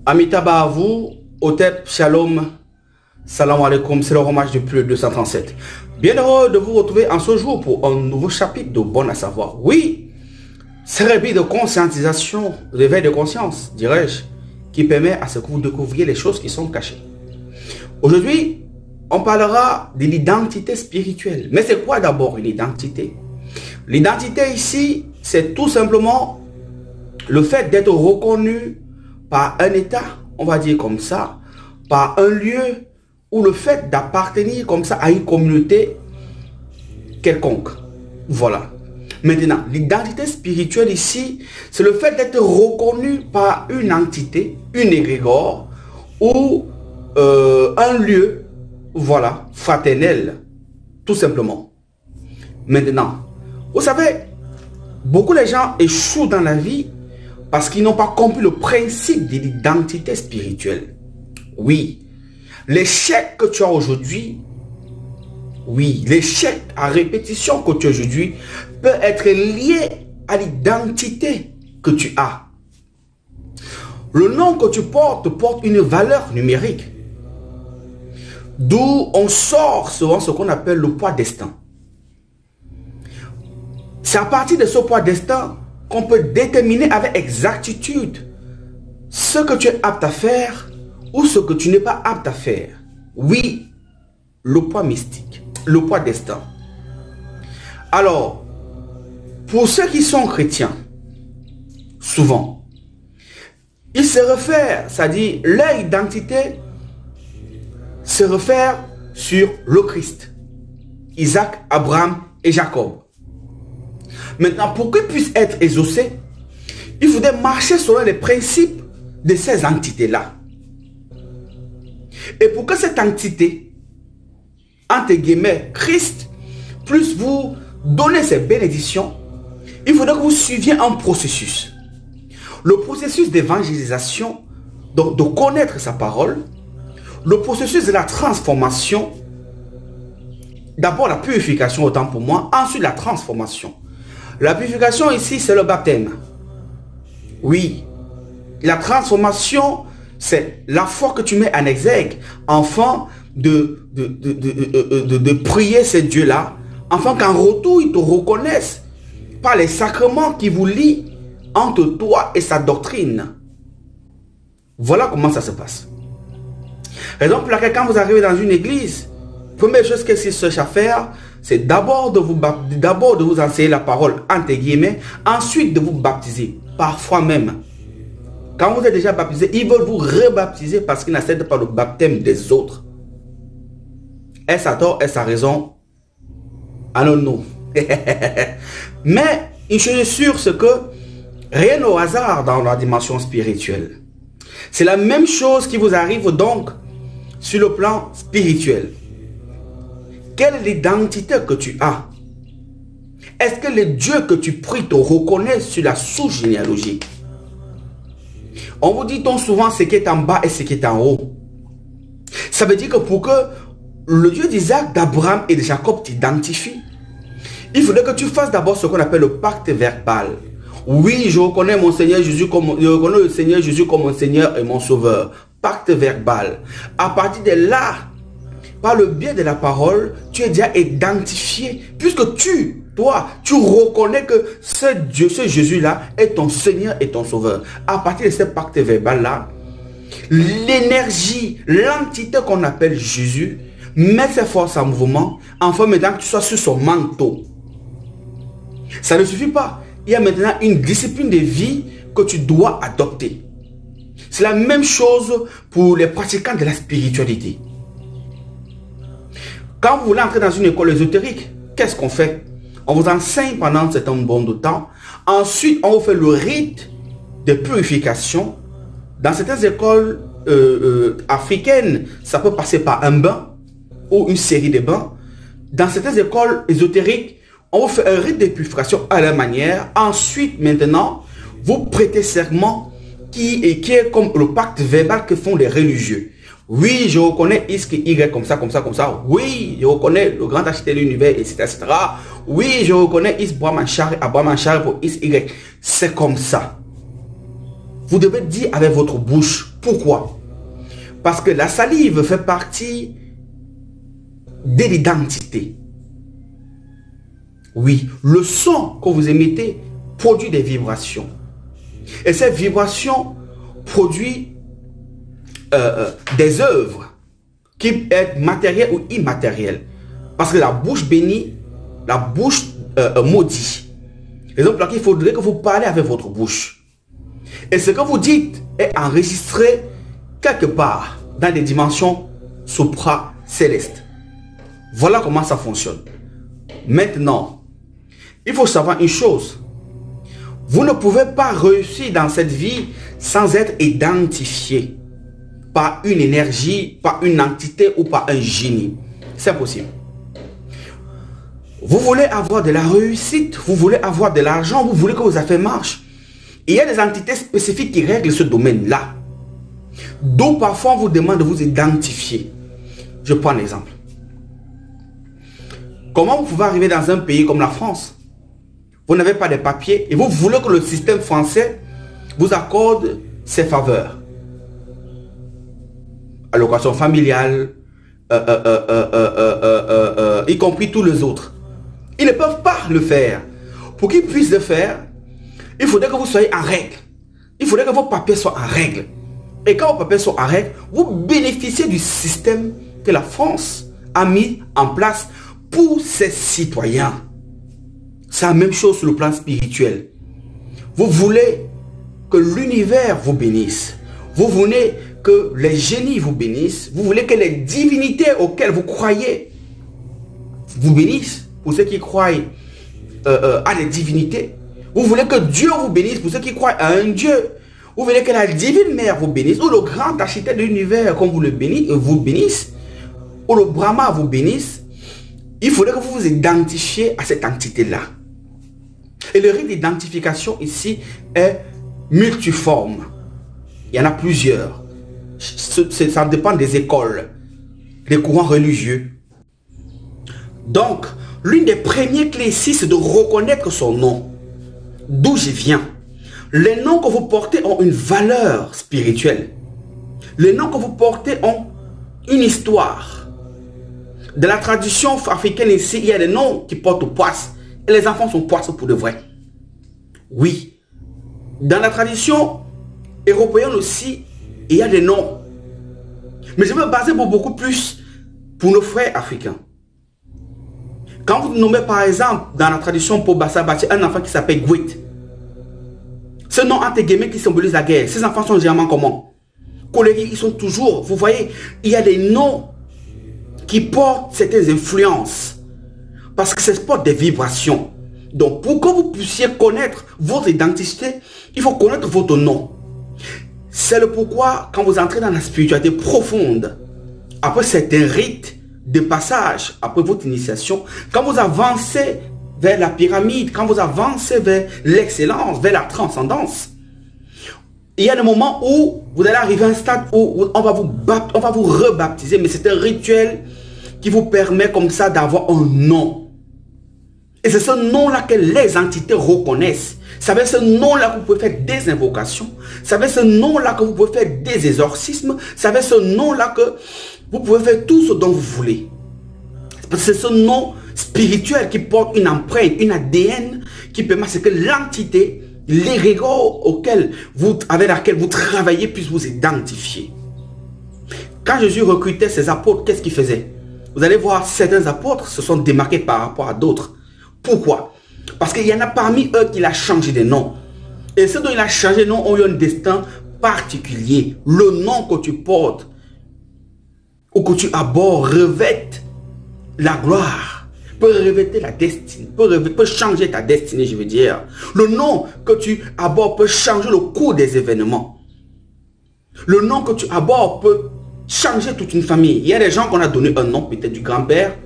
Amitaba à vous, Otep, Shalom, Salam alaikum, c'est le hommage de plus 237. Bien heureux de vous retrouver en ce jour pour un nouveau chapitre de Bon à savoir. Oui, cérémonie de conscientisation, réveil de conscience, dirais-je, qui permet à ce que vous découvriez les choses qui sont cachées. Aujourd'hui, on parlera de l'identité spirituelle. Mais c'est quoi d'abord une identité? L'identité ici, c'est tout simplement le fait d'être reconnu par un état, on va dire comme ça, par un lieu, ou le fait d'appartenir comme ça à une communauté quelconque. Voilà. Maintenant, l'identité spirituelle ici, c'est le fait d'être reconnu par une entité, une égrégore, ou un lieu, voilà, fraternel, tout simplement. Maintenant, vous savez, beaucoup de gens échouent dans la vie parce qu'ils n'ont pas compris le principe de l'identité spirituelle. Oui, l'échec que tu as aujourd'hui, oui, l'échec à répétition que tu as aujourd'hui peut être lié à l'identité que tu as. Le nom que tu portes porte une valeur numérique. D'où on sort souvent ce qu'on appelle le poids destin. C'est à partir de ce poids destin qu'on peut déterminer avec exactitude ce que tu es apte à faire ou ce que tu n'es pas apte à faire. Oui, le poids mystique, le poids destin. Alors, pour ceux qui sont chrétiens, souvent, ils se réfèrent, c'est-à-dire leur identité se réfère sur le Christ, Isaac, Abraham et Jacob. Maintenant, pour qu'ils puissent être exaucés, il faudrait marcher selon les principes de ces entités-là. Et pour que cette entité, entre guillemets, Christ, puisse vous donner ses bénédictions, il faudrait que vous suiviez un processus. Le processus d'évangélisation, donc de connaître sa parole, le processus de la transformation, d'abord la purification autant pour moi, ensuite la transformation. La purification ici, c'est le baptême. Oui, la transformation, c'est la foi que tu mets en exergue, afin de prier ces dieux-là, afin qu'en retour, ils te reconnaissent par les sacrements qui vous lient entre toi et sa doctrine. Voilà comment ça se passe. Raison pour laquelle quand vous arrivez dans une église, première chose que qu'ils cherchent à faire, c'est d'abord de vous enseigner la parole entre guillemets, ensuite de vous baptiser, parfois même. Quand vous êtes déjà baptisé, ils veulent vous rebaptiser parce qu'ils n'acceptent pas le baptême des autres. Est-ce à tort, est-ce à raison? Allons-nous. Mais une chose est sûre, c'est que rien n'est au hasard dans la dimension spirituelle. C'est la même chose qui vous arrive donc sur le plan spirituel. Quelle est l'identité que tu as? Est-ce que les dieux que tu pries te reconnaissent sur la souche généalogique? On vous dit donc souvent ce qui est en bas et ce qui est en haut. Ça veut dire que pour que le Dieu d'Isaac, d'Abraham et de Jacob t'identifie, il faudrait que tu fasses d'abord ce qu'on appelle le pacte verbal. Oui, je reconnais mon Seigneur Jésus comme je reconnais le Seigneur Jésus comme mon Seigneur et mon Sauveur. Pacte verbal. À partir de là, par le biais de la parole, tu es déjà identifié, puisque toi, tu reconnais que ce Dieu, ce Jésus-là est ton Seigneur et ton Sauveur. À partir de ce pacte verbal-là, l'énergie, l'entité qu'on appelle Jésus, met ses forces en mouvement, enfin maintenant que tu sois sur son manteau. Ça ne suffit pas. Il y a maintenant une discipline de vie que tu dois adopter. C'est la même chose pour les pratiquants de la spiritualité. Quand vous voulez entrer dans une école ésotérique, qu'est-ce qu'on fait? On vous enseigne pendant un certain bon de temps. Ensuite, on vous fait le rite de purification. Dans certaines écoles africaines, ça peut passer par un bain ou une série de bains. Dans certaines écoles ésotériques, on vous fait un rite de purification à la manière. Ensuite, maintenant, vous prêtez serment qui est comme le pacte verbal que font les religieux. Oui, je reconnais X, Y comme ça, comme ça, comme ça. Oui, je reconnais le grand architecte de l'univers, etc., etc. Oui, je reconnais X, Abraham, pour X, Y. C'est comme ça. Vous devez dire avec votre bouche Pourquoi? Parce que la salive fait partie de l'identité. Oui, le son que vous émettez produit des vibrations. Et ces vibrations produisent des œuvres qui peuvent être matérielles ou immatérielles. Parce que la bouche bénie, la bouche maudit. Raison pour laquelle il faudrait que vous parlez avec votre bouche. Et ce que vous dites est enregistré quelque part dans des dimensions supra-célestes. Voilà comment ça fonctionne. Maintenant, il faut savoir une chose. Vous ne pouvez pas réussir dans cette vie sans être identifié par une énergie, par une entité ou par un génie. C'est impossible. Vous voulez avoir de la réussite, vous voulez avoir de l'argent, vous voulez que vos affaires marchent. Il y a des entités spécifiques qui règlent ce domaine-là. Donc parfois on vous demande de vous identifier. Je prends un exemple. Comment vous pouvez arriver dans un pays comme la France? Vous n'avez pas de papiers et vous voulez que le système français vous accorde ses faveurs. Allocation familiale, y compris tous les autres. Ils ne peuvent pas le faire. Pour qu'ils puissent le faire, il faudrait que vous soyez en règle. Il faudrait que vos papiers soient en règle. Et quand vos papiers sont en règle, vous bénéficiez du système que la France a mis en place pour ses citoyens. C'est la même chose sur le plan spirituel. Vous voulez que l'univers vous bénisse. Vous voulez que les génies vous bénissent. Vous voulez que les divinités auxquelles vous croyez vous bénissent. Pour ceux qui croient à des divinités. Vous voulez que Dieu vous bénisse. Pour ceux qui croient à un Dieu. Vous voulez que la divine mère vous bénisse. Ou le grand architecte de l'univers comme vous le bénisse. Ou le Brahma vous bénisse. Il faudrait que vous vous identifiez à cette entité-là. Et le rite d'identification ici est multiforme. Il y en a plusieurs. Ça dépend des écoles, des courants religieux. Donc, l'une des premières clés ici, c'est de reconnaître son nom. D'où je viens. Les noms que vous portez ont une valeur spirituelle. Les noms que vous portez ont une histoire. De la tradition africaine ici, il y a des noms qui portent poisse. Et les enfants sont poisses pour de vrai. Oui. Dans la tradition européenne aussi, il y a des noms. Mais je veux me baser beaucoup plus pour nos frères africains. Quand vous nommez par exemple, dans la tradition pour Bassabati, un enfant qui s'appelle Gwit. Ce nom entre guillemets qui symbolise la guerre. Ces enfants sont généralement comment? Collègues, ils sont toujours, vous voyez, il y a des noms qui portent certaines influences. Parce que c'est porte des vibrations. Donc, pour que vous puissiez connaître votre identité, il faut connaître votre nom. C'est le pourquoi, quand vous entrez dans la spiritualité profonde, après certains rites de passage, après votre initiation, quand vous avancez vers la pyramide, quand vous avancez vers l'excellence, vers la transcendance, il y a des moments où vous allez arriver à un stade où on va vous rebaptiser, mais c'est un rituel qui vous permet comme ça d'avoir un nom. Et c'est ce nom-là que les entités reconnaissent. C'est avec ce nom-là que vous pouvez faire des invocations. C'est avec ce nom-là que vous pouvez faire des exorcismes. C'est avec ce nom-là que vous pouvez faire tout ce dont vous voulez. C'est ce nom spirituel qui porte une empreinte, une ADN qui permet à ce que l'entité, l'égregore avec laquelle vous travaillez puisse vous identifier. Quand Jésus recrutait ses apôtres, qu'est-ce qu'il faisait? Vous allez voir, certains apôtres se sont démarqués par rapport à d'autres. Pourquoi? Parce qu'il y en a parmi eux qui a changé de nom. Et ceux dont il a changé de nom ont eu un destin particulier. Le nom que tu portes ou que tu abordes revête la gloire, peut revêter la destinée, peut changer ta destinée, je veux dire. Le nom que tu abordes peut changer le cours des événements. Le nom que tu abordes peut changer toute une famille. Il y a des gens qu'on a donné un nom, peut-être du grand-père,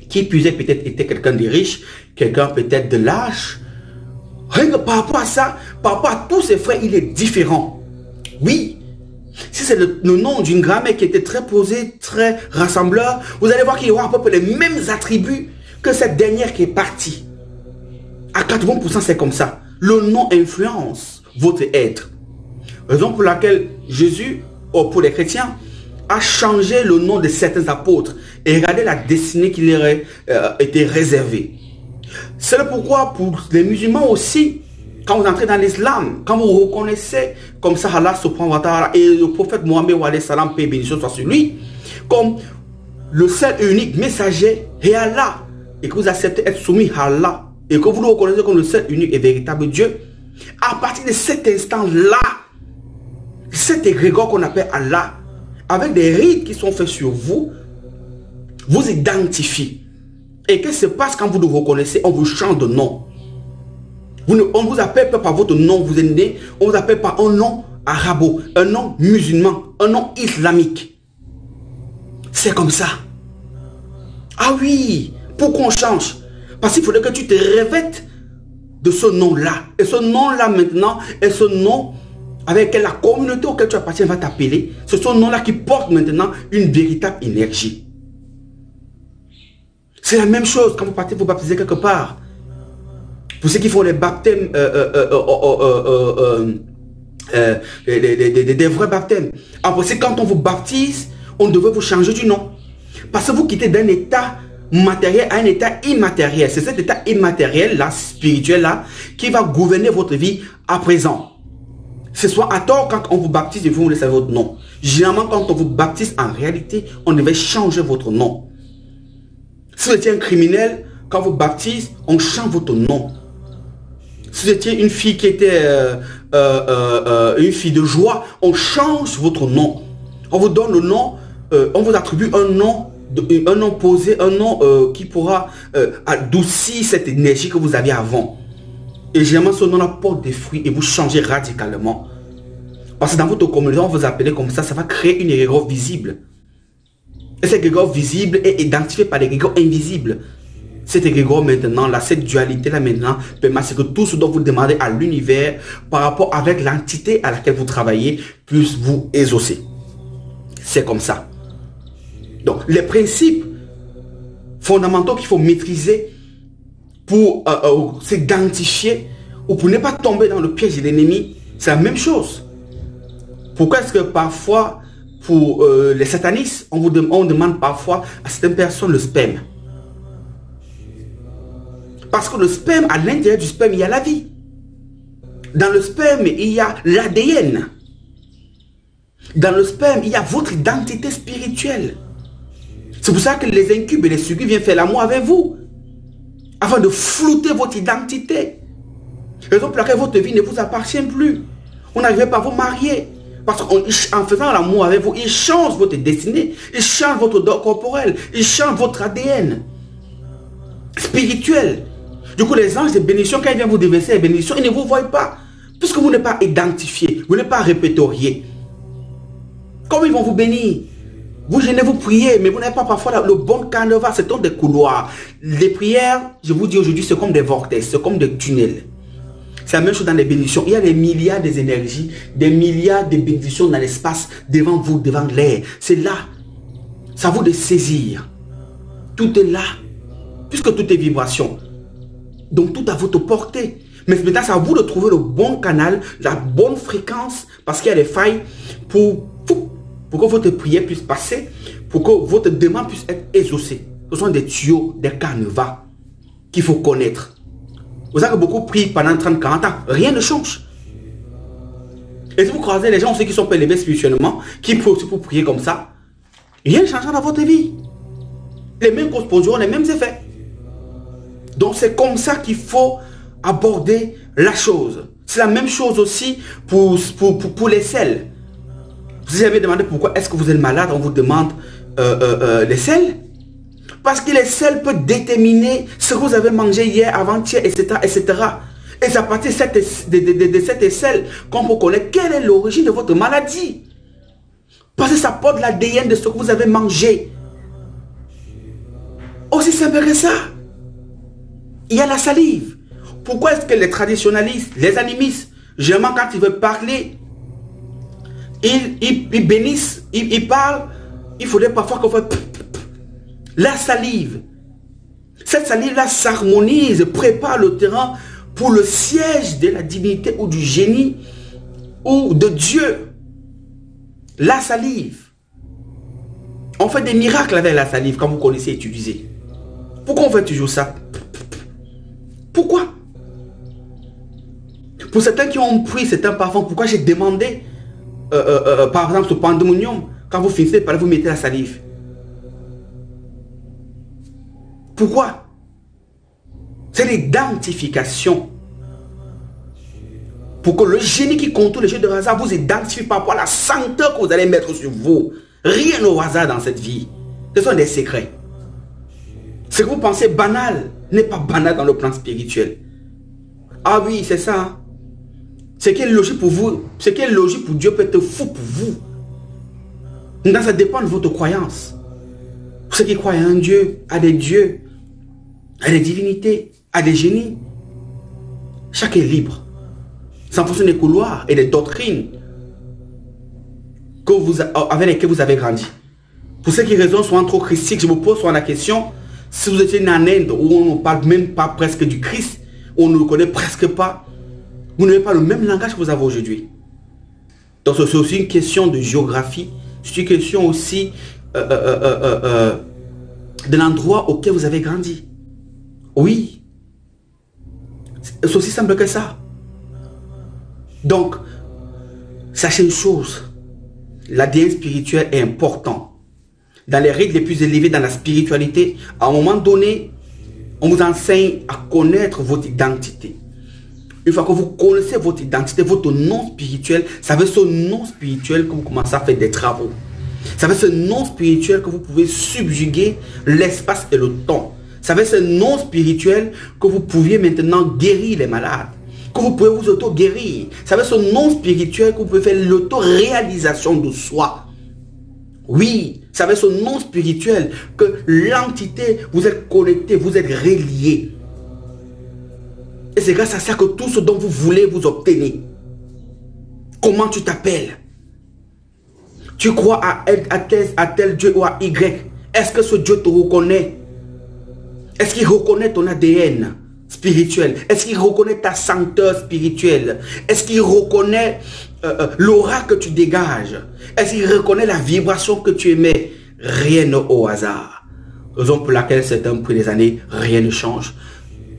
qui puisait peut-être était quelqu'un de riche, quelqu'un peut-être de lâche. Rien que par rapport à ça, par rapport à tous ses frères, il est différent. Oui. Si c'est le nom d'une grand-mère qui était très posée, très rassembleur, vous allez voir qu'il aura à peu près les mêmes attributs que cette dernière qui est partie. À 80%, c'est comme ça. Le nom influence votre être. Raison pour laquelle Jésus, pour les chrétiens, a changé le nom de certains apôtres et regardez la destinée qui leur était réservée. C'est pourquoi pour les musulmans aussi, quand vous entrez dans l'islam, quand vous reconnaissez comme ça Allah subhanahu wa ta'ala et le prophète Mohammed wa alayhi salam, paix et bénédiction soit sur lui, comme le seul et unique messager est Allah, et que vous acceptez être soumis à Allah, et que vous le reconnaissez comme le seul, unique et véritable Dieu, à partir de cet instant-là, cet égrégore qu'on appelle Allah, avec des rites qui sont faits sur vous, vous identifie. Et qu'est-ce qui se passe quand vous le reconnaissez? On vous change de nom. On ne vous appelle pas par votre nom, vous êtes né, on vous appelle par un nom arabo, un nom musulman, un nom islamique. C'est comme ça. Ah oui, pourquoi on change? Parce qu'il faudrait que tu te revêtes de ce nom-là. Et ce nom-là maintenant est ce nom avec lequel la communauté auquel tu appartiens va t'appeler. C'est ce nom-là qui porte maintenant une véritable énergie. C'est la même chose quand vous partez vous baptiser quelque part. Pour ceux qui font les baptêmes, des vrais baptêmes. Après, quand on vous baptise, on devrait vous changer du nom. Parce que vous quittez d'un état matériel à un état immatériel. C'est cet état immatériel-là, spirituel-là, qui va gouverner votre vie à présent. Ce soit à tort quand on vous baptise et vous laissez votre nom. Généralement, quand on vous baptise, en réalité, on devait changer votre nom. Si vous étiez un criminel, quand on vous baptise, on change votre nom. Si vous étiez une fille qui était une fille de joie, on change votre nom. On vous donne le nom, on vous attribue un nom posé, un nom qui pourra adoucir cette énergie que vous aviez avant. Et généralement, ce nom apporte des fruits et vous changez radicalement. Parce que dans votre communauté, on vous appelle comme ça va créer une égrégore visible. Et cette égrégore visible est identifiée par l'égrégore invisible. Cette égrégore maintenant, là, cette dualité-là maintenant, permet que tout ce dont vous demandez à l'univers par rapport avec l'entité à laquelle vous travaillez puisse vous exaucer. C'est comme ça. Donc, les principes fondamentaux qu'il faut maîtriser pour s'identifier ou pour ne pas tomber dans le piège de l'ennemi, c'est la même chose. Pourquoi est-ce que parfois, pour les satanistes, on demande parfois à certaines personnes le sperme? Parce que le sperme, à l'intérieur du sperme, il y a la vie. Dans le sperme, il y a l'ADN. Dans le sperme, il y a votre identité spirituelle. C'est pour ça que les incubes et les succubes viennent faire l'amour avec vous. Afin de flouter votre identité. Raison pour laquelle votre vie ne vous appartient plus. Vous n'arrivez pas à vous marier. Parce qu'en faisant l'amour avec vous, il change votre destinée. Il change votre corps corporel. Il change votre ADN spirituel. Du coup, les anges de bénédiction, quand ils viennent vous déverser les bénédictions, ils ne vous voient pas. Puisque vous n'êtes pas identifié. Vous n'êtes pas répertorié. Comment ils vont vous bénir? Vous gênez, vous priez, mais vous n'avez pas parfois le bon canevas, c'est comme des couloirs. Les prières, je vous dis aujourd'hui, c'est comme des vortex, c'est comme des tunnels. C'est la même chose dans les bénédictions. Il y a des milliards d'énergies, des milliards de bénédictions dans l'espace, devant vous, devant l'air. C'est là. C'est à vous de saisir. Tout est là. Puisque tout est vibration. Donc tout à votre portée. Mais maintenant, c'est à vous de trouver le bon canal, la bonne fréquence, parce qu'il y a des failles pour que votre prière puisse passer, pour que votre demande puisse être exaucée. Ce sont des tuyaux, des canevas qu'il faut connaître. Vous savez que beaucoup prient pendant 30-40 ans, rien ne change. Et si vous croisez les gens aussi qui sont élevés spirituellement, qui prient aussi pour prier comme ça, rien ne changera dans votre vie. Les mêmes causes produiront les mêmes effets. Donc c'est comme ça qu'il faut aborder la chose. C'est la même chose aussi pour les selles. Vous avez demandé pourquoi est-ce que vous êtes malade, on vous demande les selles. Parce que les selles peuvent déterminer ce que vous avez mangé hier, avant-hier, etc., etc. Et c'est à partir de cette selle qu'on peut connaître quelle est l'origine de votre maladie. Parce que ça porte l'ADN de ce que vous avez mangé. Aussi simple que ça. Il y a la salive. Pourquoi est-ce que les traditionalistes, les animistes, généralement quand ils veulent parler, ils bénissent, ils parlent, il faudrait parfois qu'on fasse la salive. Cette salive-là s'harmonise, prépare le terrain pour le siège de la divinité ou du génie ou de Dieu. La salive. On fait des miracles avec la salive quand vous connaissez utiliser. Pourquoi on fait toujours ça? Pourquoi? Pour certains qui ont pris certains parfums, pourquoi j'ai demandé, par exemple, ce pandémonium, quand vous finissez par là, vous mettez la salive. Pourquoi? C'est l'identification. Pour que le génie qui contourne les jeux de hasard vous identifie par rapport à la senteur que vous allez mettre sur vous. Rien au hasard dans cette vie. Ce sont des secrets. Ce que vous pensez banal n'est pas banal dans le plan spirituel. Ah oui, c'est ça. Ce qui est logique pour vous, ce qui est logique pour Dieu peut être fou pour vous. Donc ça dépend de votre croyance. Pour ceux qui croient à un Dieu, à des dieux, à des divinités, à des génies, chacun est libre. C'est en fonction des couloirs et des doctrines avec lesquelles vous avez grandi. Pour ceux qui raisonnent soit trop christiques, je me pose soit la question, si vous étiez né en Inde où on ne parle même pas presque du Christ, où on ne le connaît presque pas, vous n'avez pas le même langage que vous avez aujourd'hui. Donc c'est aussi une question de géographie, c'est une question aussi de l'endroit auquel vous avez grandi. Oui, c'est aussi simple que ça. Donc, sachez une chose, l'ADN spirituel est important. Dans les règles les plus élevées dans la spiritualité, à un moment donné, on vous enseigne à connaître votre identité. Une fois que vous connaissez votre identité, votre nom spirituel, c'est avec ce nom spirituel que vous commencez à faire des travaux. C'est avec ce nom spirituel que vous pouvez subjuguer l'espace et le temps. C'est avec ce nom spirituel que vous pouviez maintenant guérir les malades. Que vous pouvez vous auto-guérir. C'est avec ce nom spirituel que vous pouvez faire l'auto-réalisation de soi. Oui, c'est avec ce nom spirituel que l'entité, vous êtes connecté, vous êtes relié. Et c'est grâce à ça que tout ce dont vous voulez, vous obtenez. Comment tu t'appelles? Tu crois à tel Dieu ou à Y? Est-ce que ce Dieu te reconnaît? Est-ce qu'il reconnaît ton ADN spirituel? Est-ce qu'il reconnaît ta senteur spirituelle? Est-ce qu'il reconnaît l'aura que tu dégages? Est-ce qu'il reconnaît la vibration que tu émets? Rien n'est au hasard. Raison pour laquelle certains pris des années, rien ne change.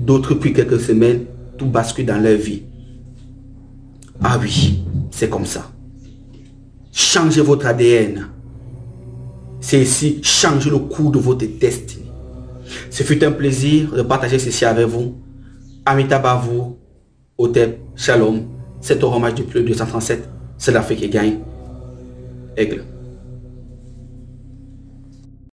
D'autres puis quelques semaines, tout bascule dans leur vie. Ah oui, c'est comme ça. Changez votre ADN. C'est ici, changez le cours de votre destinée. Ce fut un plaisir de partager ceci avec vous. Amitabha, Otep, Shalom. C'est au hommage du plus 237. C'est l'Afrique qui gagne. Aigle.